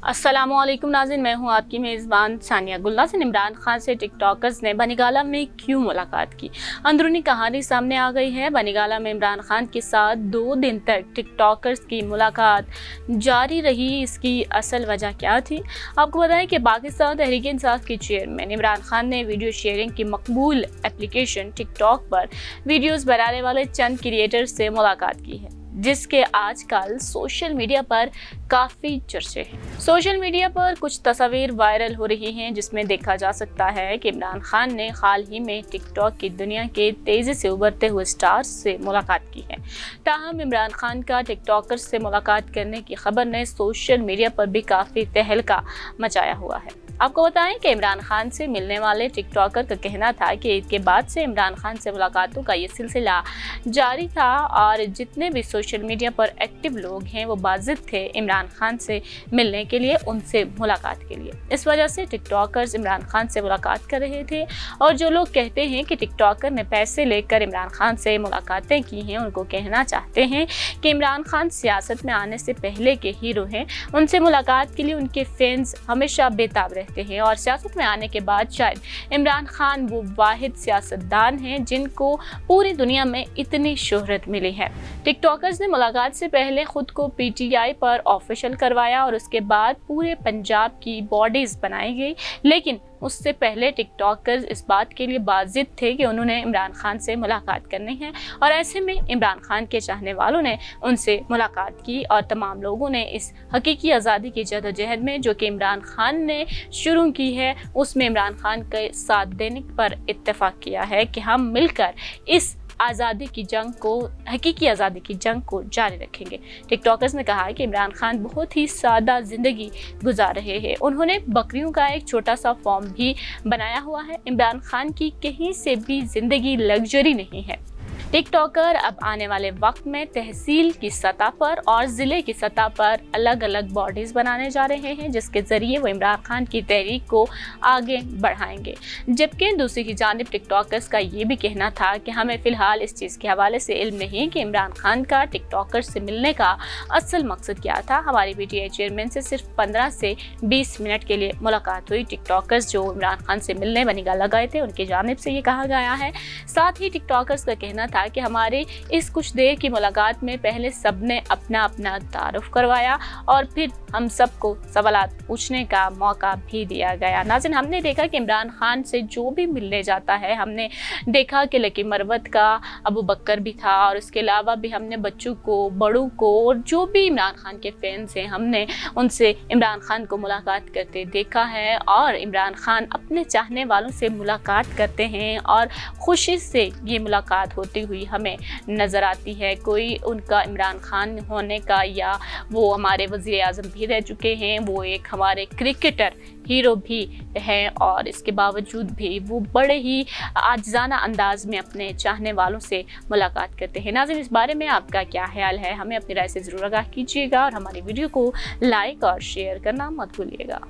अस्सलामुअलैकुम नाज़रीन, मैं हूं आपकी मेज़बान सानिया गुल। नाज़रीन, इमरान खान से टिकटॉकर्स ने बनीगाला में क्यों मुलाकात की? अंदरूनी कहानी सामने आ गई है। बनीगाला में इमरान खान के साथ 2 दिन तक टिकटॉकर्स की मुलाकात जारी रही। इसकी असल वजह क्या थी? आपको बताएं कि पाकिस्तान तहरीक इंसाफ के चेयरमैन इमरान खान ने वीडियो शेयरिंग की मकबूल एप्लीकेशन टिकटॉक पर वीडियोज़ बनाने वाले चंद क्रिएटर्स से मुलाकात की है, जिसके आजकल सोशल मीडिया पर काफ़ी चर्चे हैं। सोशल मीडिया पर कुछ तस्वीर वायरल हो रही हैं, जिसमें देखा जा सकता है कि इमरान खान ने हाल ही में टिकटॉक की दुनिया के तेज़ी से उभरते हुए स्टार्स से मुलाकात की है। ताहम इमरान खान का टिकटॉकर से मुलाकात करने की खबर ने सोशल मीडिया पर भी काफ़ी तहलका मचाया हुआ है। आपको बताएं कि इमरान खान से मिलने वाले टिकटॉकर का कहना था कि ईद के बाद से इमरान खान से मुलाकातों का ये सिलसिला जारी था और जितने भी सोशल मीडिया पर एक्टिव लोग हैं वो बाजिद थे इमरान खान से मिलने के लिए, उनसे मुलाकात के लिए। इस वजह से टिकटॉकर्स इमरान खान से मुलाकात कर रहे थे और जो लोग कहते हैं कि टिकटॉकर ने पैसे लेकर इमरान खान से मुलाकातें की हैं, उनको कहना चाहते हैं कि इमरान खान सियासत में आने से पहले के हीरो हैं। उनसे मुलाकात के लिए उनके फैंस हमेशा बेताब रहते हैं और सियासत में आने के बाद शायद इमरान खान वो वाहिद सियासतदान हैं जिनको पूरी दुनिया में इतनी शोहरत मिली है। टिकटॉकर्स ने मुलाकात से पहले खुद को पीटीआई पर ऑफिशियल करवाया और उसके बाद पूरे पंजाब की बॉडीज बनाई गई, लेकिन उससे पहले टिकटॉकर्स इस बात के लिए बाजिद थे कि उन्होंने इमरान खान से मुलाकात करनी है और ऐसे में इमरान खान के चाहने वालों ने उनसे मुलाकात की और तमाम लोगों ने इस हकीकी आज़ादी की जदोजहद में जो कि इमरान खान ने शुरू की है, उसमें इमरान खान के साथ देने पर इत्तेफाक किया है कि हम मिलकर इस आज़ादी की जंग को, हकीकी आज़ादी की जंग को जारी रखेंगे। टिकटॉकर्स ने कहा कि इमरान खान बहुत ही सादा ज़िंदगी गुजार रहे हैं। उन्होंने बकरियों का एक छोटा सा फॉर्म भी बनाया हुआ है। इमरान खान की कहीं से भी ज़िंदगी लग्जरी नहीं है। टिकटॉकर अब आने वाले वक्त में तहसील की सतह पर और ज़िले की सतह पर अलग अलग बॉडीज़ बनाने जा रहे हैं, जिसके ज़रिए वो इमरान खान की तहरीक को आगे बढ़ाएंगे। जबकि दूसरी की जानिब टिकटॉकर्स का ये भी कहना था कि हमें फ़िलहाल इस चीज़ के हवाले से इल्म नहीं कि इमरान खान का टिकटॉकर से मिलने का असल मकसद क्या था। हमारी पीटीआई चेयरमैन से सिर्फ 15 से 20 मिनट के लिए मुलाकात हुई। टिकटॉकर्स जो इमरान खान से मिलने बनीगाला गए थे, उनकी जानिब से ये कहा गया है। साथ ही टिकटॉकर्स का कहना था कि हमारे इस कुछ देर की मुलाकात में पहले सबने अपना अपना तारुफ करवाया और फिर हम सबको सवालात पूछने का मौका भी दिया गया। नाज़रीन, हमने देखा कि इमरान खान से जो भी मिलने जाता है, हमने देखा कि लकी मरवत का अबू बकर भी था और उसके अलावा भी हमने बच्चों को, बड़ों को और जो भी इमरान खान के फैंस हैं, हमने उनसे इमरान खान को मुलाकात करते देखा है और इमरान खान अपने चाहने वालों से मुलाकात करते हैं और खुशी से ये मुलाकात होती हुई हमें नज़र आती है। कोई उनका इमरान खान होने का, या वो हमारे वज़ीर आज़म भी रह चुके हैं, वो एक हमारे क्रिकेटर हीरो भी हैं और इसके बावजूद भी वो बड़े ही आजिज़ाना अंदाज में अपने चाहने वालों से मुलाकात करते हैं। नाज़रीन, इस बारे में आपका क्या ख्याल है? हमें अपनी राय से ज़रूर आगाह कीजिएगा और हमारी वीडियो को लाइक और शेयर करना मत भूलिएगा।